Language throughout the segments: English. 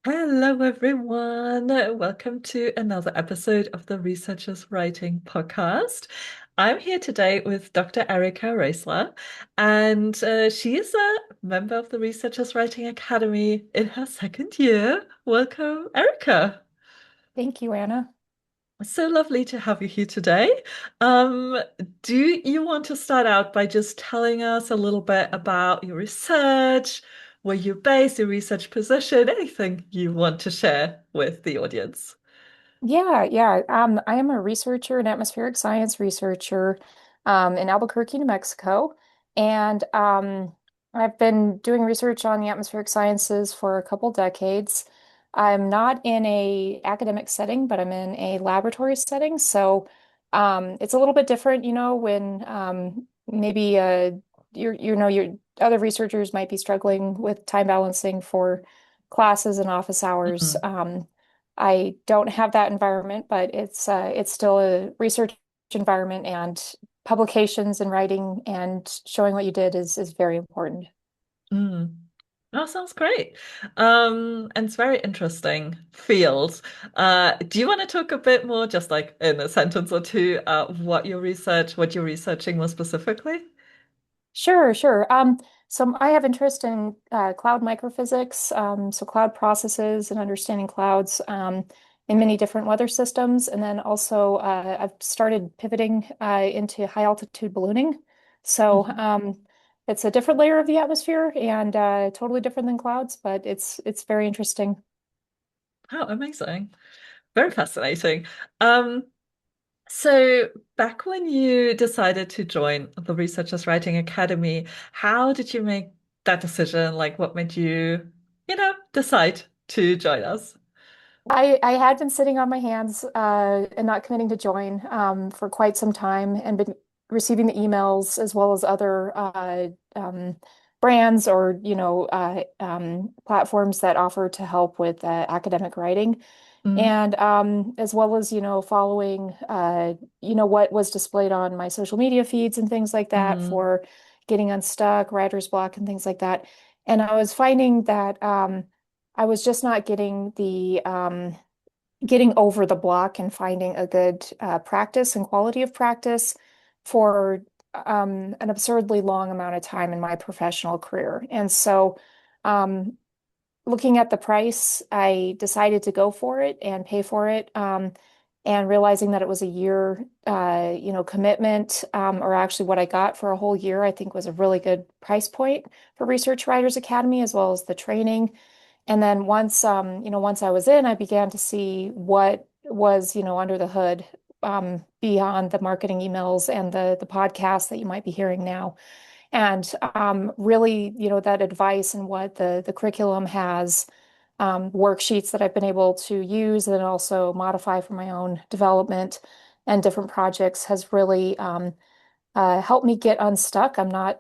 Hello, everyone. Welcome to another episode of the Researchers Writing Podcast. I'm here today with Dr. Erika Roesler, and she is a member of the Researchers Writing Academy in her second year. Welcome, Erika. Thank you, Anna. So lovely to have you here today. Um, do you want to start out by just telling us a little bit about your research, where you're based, your research position, anything you want to share with the audience? Yeah. I am a researcher, an atmospheric science researcher, in Albuquerque, New Mexico, and I've been doing research on the atmospheric sciences for a couple decades. I'm not in a academic setting, but I'm in a laboratory setting, so it's a little bit different, when maybe your other researchers might be struggling with time balancing for classes and office hours. Mhm. I don't have that environment, but it's still a research environment, and publications and writing and showing what you did is very important. Mm. Oh, sounds great. And it's very interesting field. Do you want to talk a bit more, just like in a sentence or two, what you're researching more specifically? Sure. So I have interest in cloud microphysics, so cloud processes and understanding clouds in many different weather systems. And then also I've started pivoting into high altitude ballooning. So Mhm. it's a different layer of the atmosphere and totally different than clouds, but it's very interesting. Oh, amazing. Very fascinating. Um, so back when you decided to join the Researchers Writing Academy, how did you make that decision? Like, what made you, decide to join us? I had been sitting on my hands and not committing to join for quite some time and been receiving the emails as well as other brands or platforms that offer to help with academic writing Mm, and as well as following what was displayed on my social media feeds and things like that mm, for getting unstuck, writer's block, and things like that. And I was finding that I was just not getting the getting over the block and finding a good practice and quality of practice for an absurdly long amount of time in my professional career. And so, um, looking at the price, I decided to go for it and pay for it. And realizing that it was a year, commitment, or actually what I got for a whole year, I think was a really good price point for Research Writers Academy, as well as the training. And then once I was in, I began to see what was, under the hood, beyond the marketing emails and the podcasts that you might be hearing now. And really, that advice and what the curriculum has, worksheets that I've been able to use and then also modify for my own development and different projects has really helped me get unstuck. I'm not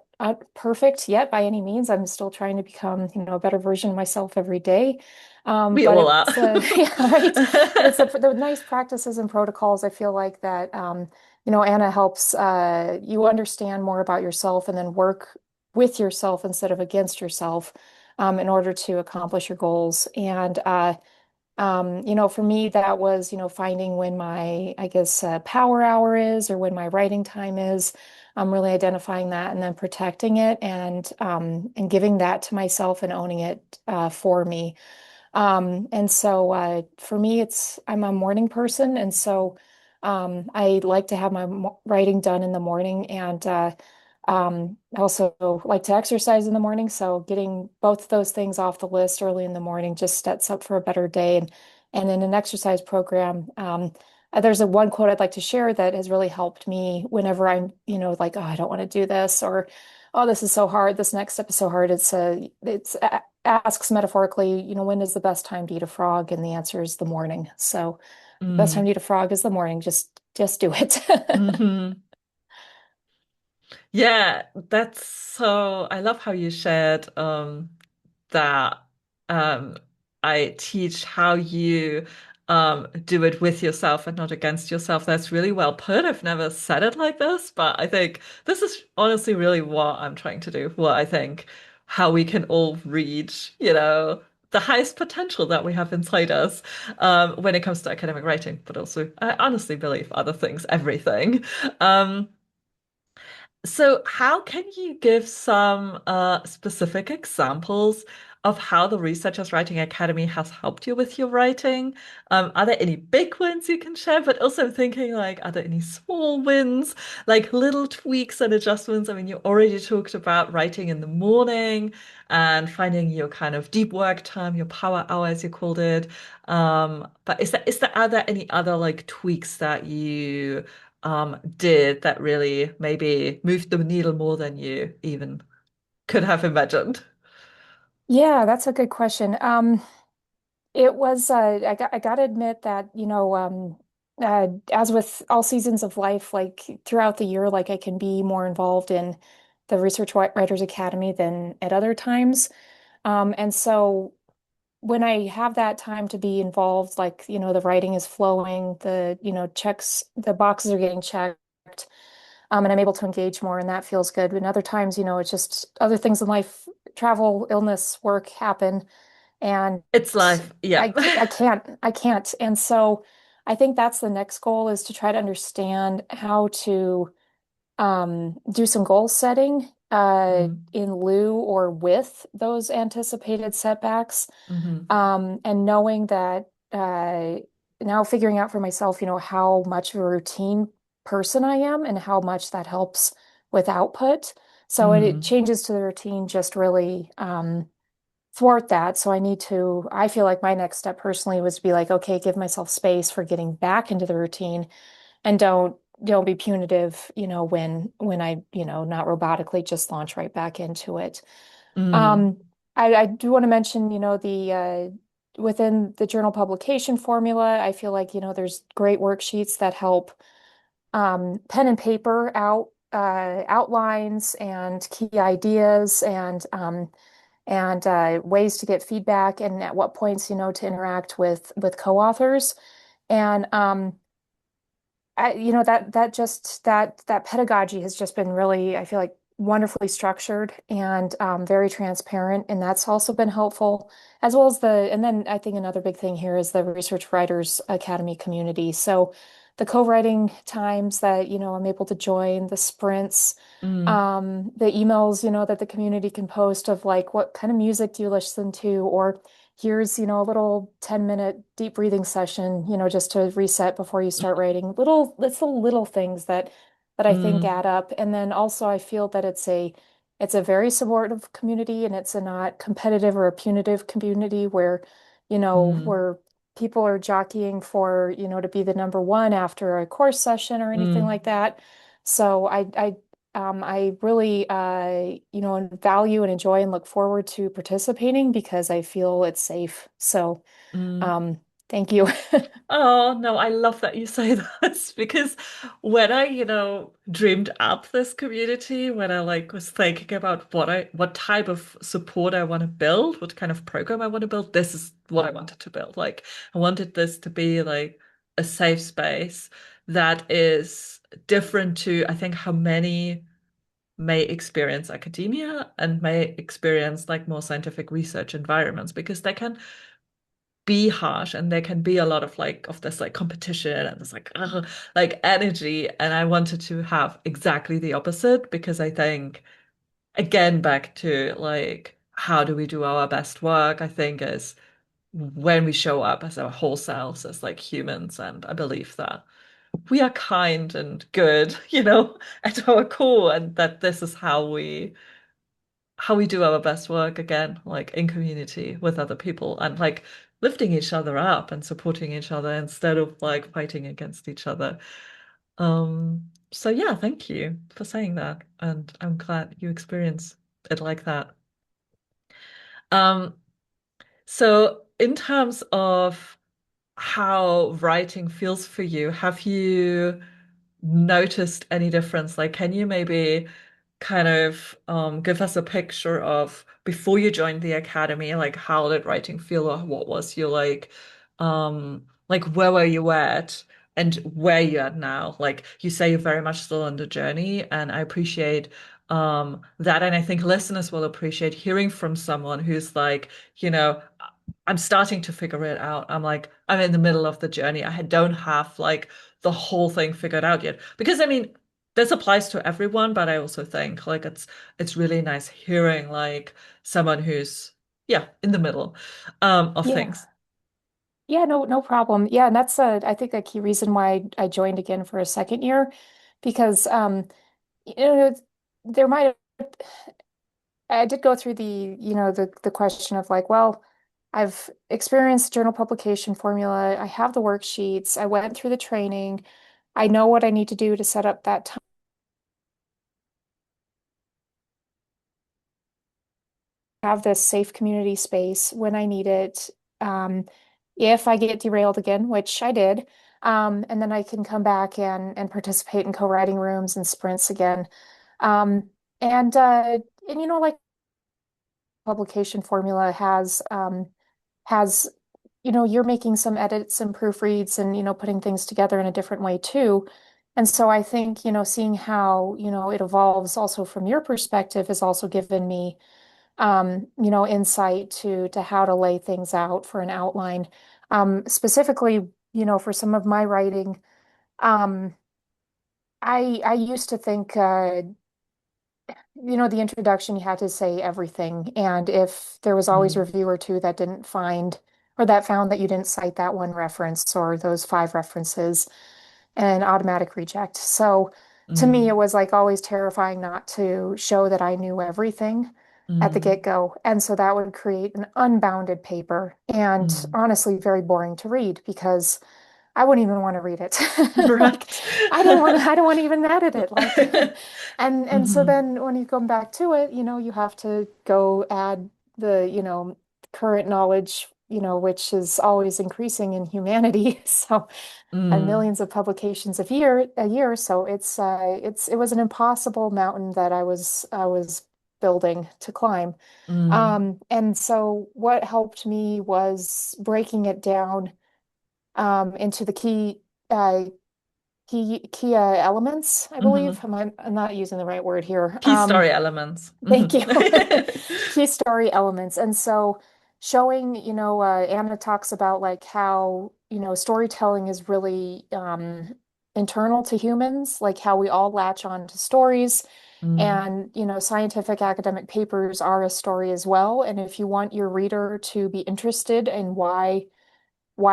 perfect yet by any means. I'm still trying to become, a better version of myself every day. we But all are. it's yeah, right. But it's the nice practices and protocols. I feel like that, Anna helps you understand more about yourself and then work with yourself instead of against yourself, in order to accomplish your goals. And for me, that was, finding when my, I guess, power hour is or when my writing time is. I'm really identifying that and then protecting it and giving that to myself and owning it for me. And so for me, I'm a morning person, and so I like to have my writing done in the morning, and I also like to exercise in the morning. So getting both those things off the list early in the morning just sets up for a better day. And in an exercise program, there's a one quote I'd like to share that has really helped me whenever I'm, like, oh, I don't want to do this, or oh, this is so hard. This next step is so hard. It's asks metaphorically, when is the best time to eat a frog? And the answer is the morning. So the best time Mm, to eat a frog is the morning. Just do it. hmm. Yeah, that's so. I love how you shared that um, I teach how you do it with yourself and not against yourself. That's really well put. I've never said it like this, but I think this is honestly really what I'm trying to do. What I think how we can all reach, the highest potential that we have inside us when it comes to academic writing, but also I honestly believe other things, everything. Um, so how can you give some specific examples of how the Researchers Writing Academy has helped you with your writing? Are there any big wins you can share? But also thinking like, are there any small wins, like little tweaks and adjustments? I mean, you already talked about writing in the morning and finding your kind of deep work time, your power hour, as you called it. But are there any other like tweaks that you did that really maybe moved the needle more than you even could have imagined? Yeah, that's a good question. It was I got to admit that, as with all seasons of life, like throughout the year, like I can be more involved in the Writers Academy than at other times. And so when I have that time to be involved, like, the writing is flowing, the boxes are getting checked, and I'm able to engage more, and that feels good. And other times, it's just other things in life, travel, illness, work happen, and It's life. Yeah. I can't. And so I think that's the next goal is to try to understand how to do some goal setting Mm, in lieu or with those anticipated setbacks. hmm And knowing that now figuring out for myself, how much of a routine person I am and how much that helps with output. So it mm, changes to the routine just really thwart that. So I feel like my next step personally was to be like, okay, give myself space for getting back into the routine and don't be punitive, when I, not robotically just launch right back into it. mm, Um, I do want to mention, the within the journal publication formula, I feel like, there's great worksheets that help pen and paper outlines and key ideas and ways to get feedback and at what points, to interact with co-authors. And that pedagogy has just been really, I feel like, wonderfully structured and very transparent, and that's also been helpful, as well as and then I think another big thing here is the Research Writers Academy community. So the co-writing times that, I'm able to join, the sprints, mm, the emails, that the community can post of like, what kind of music do you listen to? Or here's, a little 10-minute deep breathing session, just to reset before you start writing. It's the little things that I think mm, add up. And then also I feel that it's a very supportive community, and it's a not competitive or a punitive community where, mm, where people are jockeying for, to be the number one after a course session or anything mm, like that. So I really, value and enjoy and look forward to participating because I feel it's safe. So, mm. um, thank you. Oh, no, I love that you say that because when I, dreamed up this community, when I like was thinking about what type of support I want to build, what kind of program I want to build, this is what I wanted to build. Like I wanted this to be like a safe space that is different to, I think, how many may experience academia and may experience like more scientific research environments because they can be harsh and there can be a lot of like of this like competition and this like like energy, and I wanted to have exactly the opposite because I think again back to like how do we do our best work, I think is when we show up as our whole selves as like humans, and I believe that we are kind and good, at our core, and that this is how we do our best work again, like in community with other people and like lifting each other up and supporting each other instead of like fighting against each other. So yeah, thank you for saying that. And I'm glad you experience it like that. Um, so in terms of how writing feels for you, have you noticed any difference? Like, can you maybe kind of give us a picture of before you joined the academy, like how did writing feel, or what was your like where were you at and where you at now? Like you say you're very much still on the journey, and I appreciate that, and I think listeners will appreciate hearing from someone who's like, you know, I'm starting to figure it out. I'm like, I'm in the middle of the journey. I don't have like the whole thing figured out yet. Because I mean, this applies to everyone, but I also think like it's really nice hearing like someone who's yeah, in the middle of things. Yeah. Yeah, no problem. Yeah, and that's I think a key reason why I joined again for a second year because you know there might I did go through the question of like, well, I've experienced journal publication formula. I have the worksheets. I went through the training. I know what I need to do to set up that time, have this safe community space when I need it. Um, if I get derailed again, which I did, and then I can come back and participate in co-writing rooms and sprints again. Um, and like publication formula has you're making some edits and proofreads and putting things together in a different way too. And so I think seeing how it evolves also from your perspective has also given me insight to how to lay things out for an outline. Specifically, for some of my writing, um, I used to think the introduction, you had to say everything. And if there was always a Mm, review or two that didn't find or that found that you didn't cite that one reference or those five references, an automatic reject. So to me, it mm, was like always terrifying not to show that I knew everything at the mm, get-go. And so that would create an unbounded paper and mm. honestly very boring to read because I wouldn't even want to read it. Like Right. I don't want to even edit it. Like and so hmm then when you come back to it, you have to go add the, current knowledge, which is always increasing in humanity. So and Mm, millions of publications a year. So it was an impossible mountain that I was building to climb. mm, And so what helped me was breaking it down into the uh, elements, I believe. hmm I'm not using the right word here. Key story elements. Thank you. Key story elements. And so showing, Anna talks about like how, storytelling is really internal to humans, like how we all latch on to stories. Mm, And, scientific academic papers are a story as well. And if you want your reader to be interested in why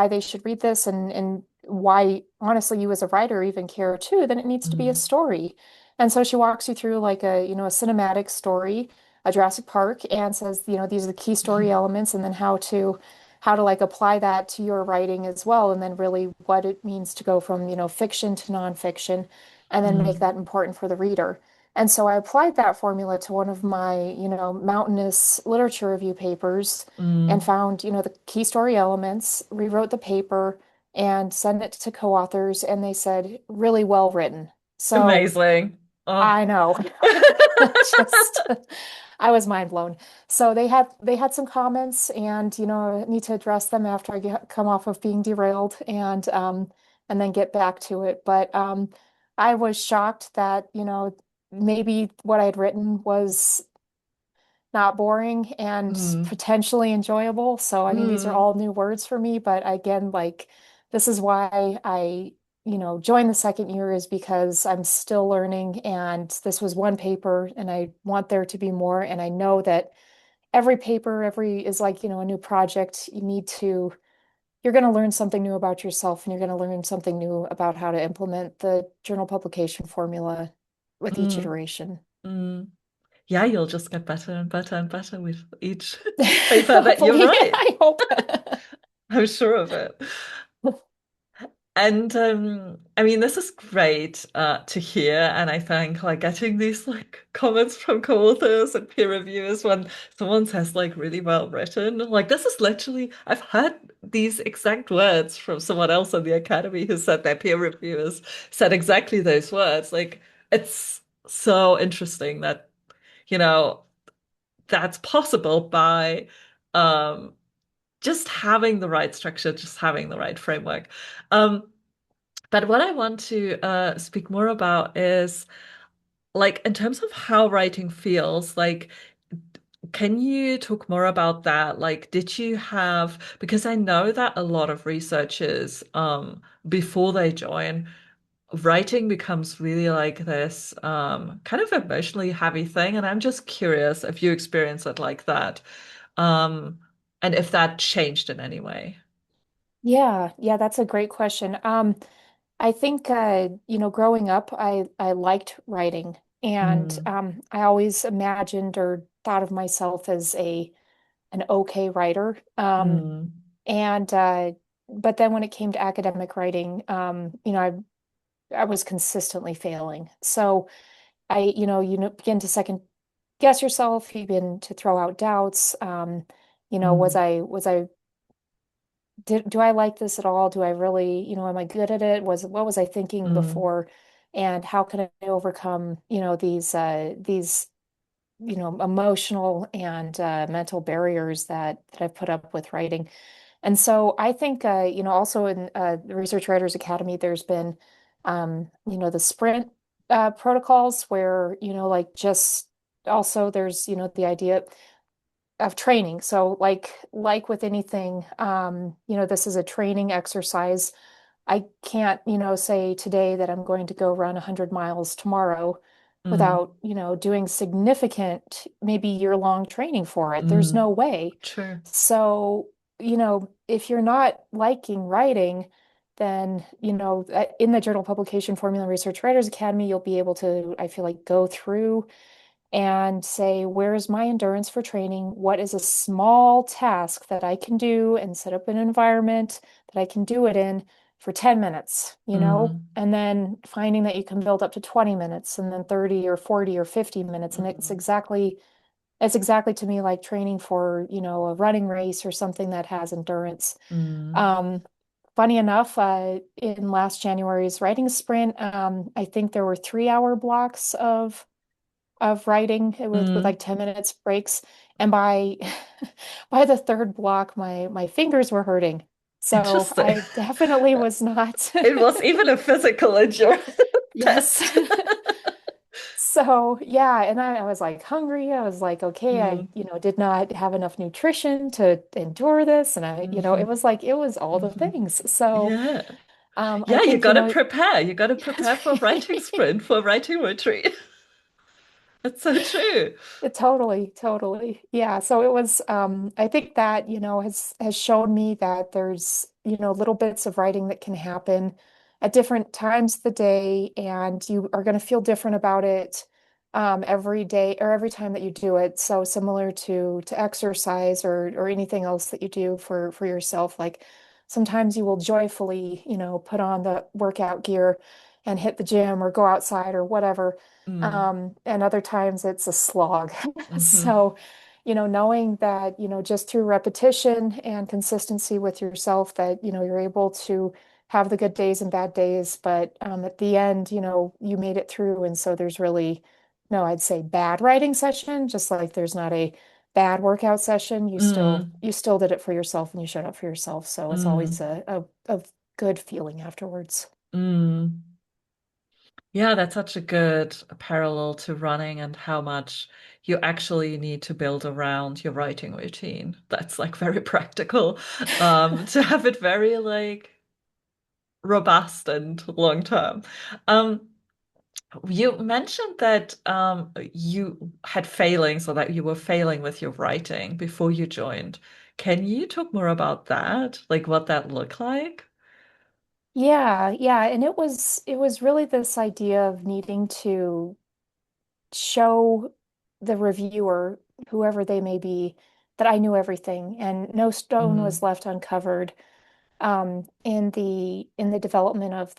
they should read this and why honestly you as a writer even care too, then it needs to be a mm, story. And so she walks you through like a cinematic story, a Jurassic Park, and says, these are the key story elements, and then how to like apply that to your writing as well, and then really what it means to go from, fiction to nonfiction, and then make mm, that important for the reader. And so I applied that formula to one of my, mountainous literature review papers and mm. found, the key story elements, rewrote the paper, and sent it to co-authors, and they said, really well written. So Amazing. Oh. I know. Just I was mind blown. So they had some comments and I need to address them after come off of being derailed and then get back to it. But I was shocked that, maybe what I'd written was not boring and Mm, potentially enjoyable. So, I mean, these are mm, all new words for me, but again, like this is why I, joined the second year is because I'm still learning and this was one paper and I want there to be more. And I know that every paper, every is like, a new project. You're going to learn something new about yourself and you're going to learn something new about how to implement the journal publication formula with each mm, iteration. mm. Yeah, you'll just get better and better and better with each paper that you Hopefully, write. I hope. I'm sure of it. And I mean, this is great to hear, and I think like getting these like comments from co-authors and peer reviewers when someone says like really well written, like this is literally I've heard these exact words from someone else in the academy who said their peer reviewers said exactly those words. Like it's so interesting that you know that's possible by um just having the right structure, just having the right framework. Um, but what I want to speak more about is like in terms of how writing feels, like can you talk more about that? Like, did you have, because I know that a lot of researchers, before they join, writing becomes really like this, kind of emotionally heavy thing. And I'm just curious if you experience it like that, um, and if that changed in any way. Yeah, yeah, that's a great question. I think growing up, I liked writing, and Mm, I always imagined or thought of myself as a an okay writer. mm, And But then when it came to academic writing, I was consistently failing. So begin to second guess yourself, you begin to throw out doubts. mm, Was I do I like this at all? Do I really, am I good at it? What was I thinking mm, before? And how can I overcome, these, emotional and mental barriers that I've put up with writing? And so I think, also in the Research Writers Academy, there's been, the sprint protocols where, like just also there's, the idea of training. So like with anything, this is a training exercise. I can't, say today that I'm going to go run 100 miles tomorrow mm, without, doing significant, maybe year-long training for it. There's mm. no way. True. So, if you're not liking writing, then, in the journal publication Formula Research Writers Academy, you'll be able to, I feel like, go through and say, where's my endurance for training? What is a small task that I can do and set up an environment that I can do it in for 10 minutes, Mm, and then finding that you can build up to 20 minutes and then 30 or 40 or 50 minutes. And mm, it's exactly to me like training for, a running race or something that has endurance. mm, Um, Funny enough, in last January's writing sprint, I think there were 3 hour blocks of writing with like mm. 10 minutes breaks. And by by the third block, my fingers were hurting. So Interesting. I definitely was not. It was even a physical endurance Yes. test. So yeah, and I was like hungry. I was like, okay, I, Mm, did not have enough nutrition to endure this. And it hmm was like it was all the hmm things. So Yeah. I Yeah, you think, gotta prepare. You gotta that's prepare for writing right. sprint, for writing retreat. It's so true. Totally, totally. Yeah. So it was, I think that, has shown me that there's, little bits of writing that can happen at different times of the day, and you are going to feel different about it every day or every time that you do it. So similar to exercise or anything else that you do for yourself. Like sometimes you will joyfully, put on the workout gear and hit the gym or go outside or whatever. Mm, And other times it's a slog. hmm So, knowing that, just through repetition and consistency with yourself, that, you're able to have the good days and bad days, but at the end, you made it through. And so there's really no, I'd say bad writing session, just like there's not a bad workout session. mm, You still did it for yourself and you showed up for yourself. So it's always mm, a good feeling afterwards. mm. Yeah, that's such a good parallel to running and how much you actually need to build around your writing routine. That's like very practical, to have it very like robust and long term. Um, you mentioned that you had failings or that you were failing with your writing before you joined. Can you talk more about that? Like what that looked like? Yeah, yeah, and it was really this idea of needing to show the reviewer, whoever they may be, that I knew everything and no stone was Mm, left uncovered in the development of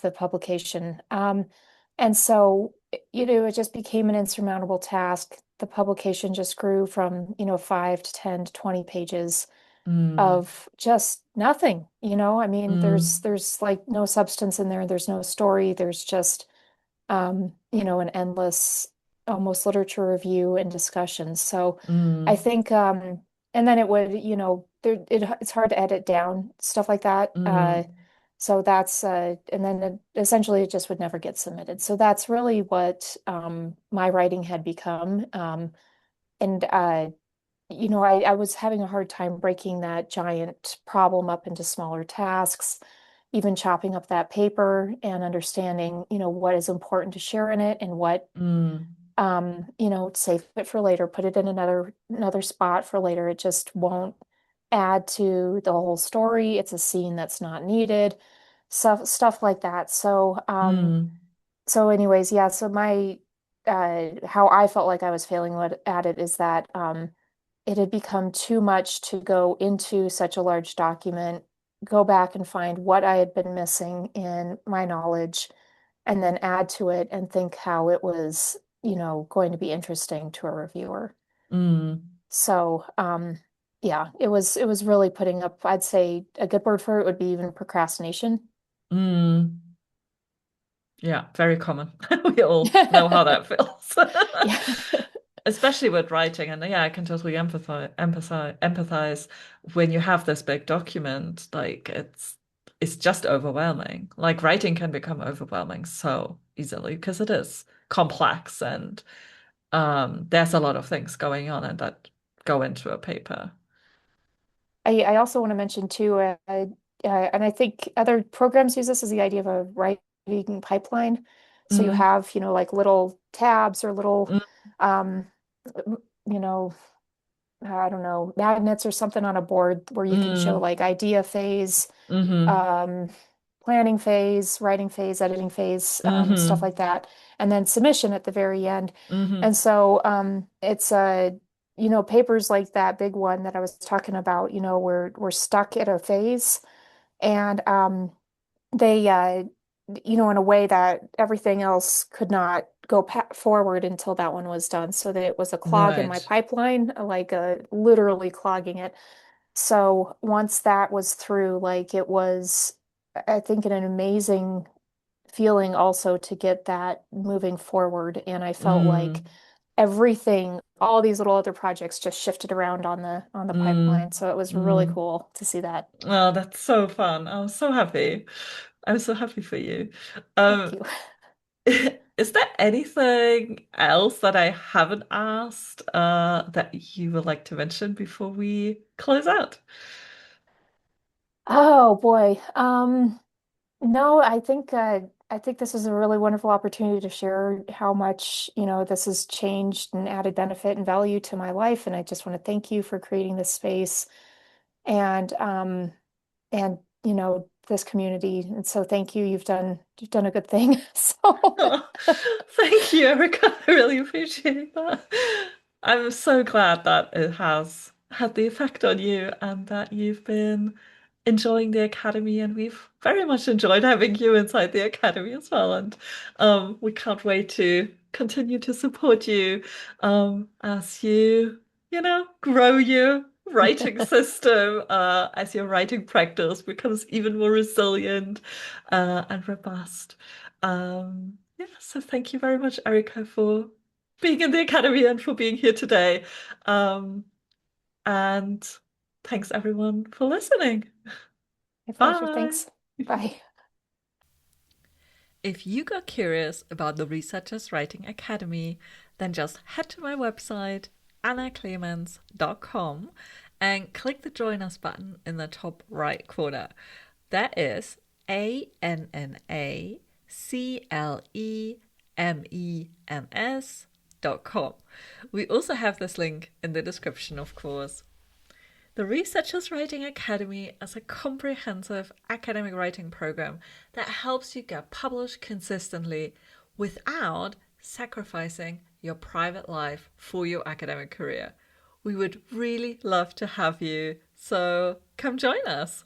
the publication. And so, it just became an insurmountable task. The publication just grew from, 5 to 10 to 20 pages mm, of just nothing, I mean, mm, there's like no substance in there. There's no story. There's just an endless almost literature review and discussion. So I mm, think and then it would, it's hard to edit down stuff like that. mm, So that's and then essentially it just would never get submitted. So that's really what my writing had become. And I was having a hard time breaking that giant problem up into smaller tasks, even chopping up that paper and understanding, what is important to share in it and what, Mm, save it for later, put it in another spot for later. It just won't add to the whole story. It's a scene that's not needed, stuff like that. mm, So anyways, yeah, so my how I felt like I was failing at it is that it had become too much to go into such a large document, go back and find what I had been missing in my knowledge, and then add to it and think how it was, going to be interesting to a reviewer. mm, So, yeah, it was really putting up, I'd say a good word for it would be even procrastination. mm. Yeah, very common. We all know how that feels. Yeah. Especially with writing. And yeah, I can totally empathize when you have this big document, like it's just overwhelming. Like writing can become overwhelming so easily because it is complex and there's a lot of things going on and that go into a paper. I also want to mention too, and I think other programs use this as the idea of a writing pipeline. So you Mm, have, like little tabs or little, mm, um, you know, I don't know, magnets or something on a board where you can show mm, like idea phase, mm-hmm, um, planning phase, writing phase, editing phase, stuff mm-hmm, like that, and then submission at the very end. mm-hmm. And so it's papers like that big one that I was talking about, we're stuck at a phase, and they in a way that everything else could not go forward until that one was done, so that it was a clog in my Right. pipeline, like literally clogging it. So once that was through, like it was, I think, an amazing feeling also to get that moving forward. And I felt like Mm, everything, all these little other projects just shifted around on the pipeline. mm, So it was really mm. cool to see that. Oh, that's so fun. I'm so happy. I'm so happy for you. Thank Um, you. is there anything else that I haven't asked that you would like to mention before we close out? Oh boy. No, I think this is a really wonderful opportunity to share how much, this has changed and added benefit and value to my life. And I just want to thank you for creating this space and this community. And so thank you. You've done a good thing. So Oh, thank you, Erica. I really appreciate that. I'm so glad that it has had the effect on you and that you've been enjoying the academy, and we've very much enjoyed having you inside the academy as well. And we can't wait to continue to support you as you grow your writing system, as your writing practice becomes even more resilient and robust. Yeah, so thank you very much, Erica, for being in the academy and for being here today. Um, and thanks everyone for listening. my pleasure. Bye. Thanks. Bye. If you got curious about the Researchers Writing Academy, then just head to my website, annaclemens.com, and click the Join Us button in the top right corner. That is ANNACLEMENS.com. We also have this link in the description, of course. The Researchers Writing Academy is a comprehensive academic writing program that helps you get published consistently without sacrificing your private life for your academic career. We would really love to have you, so come join us.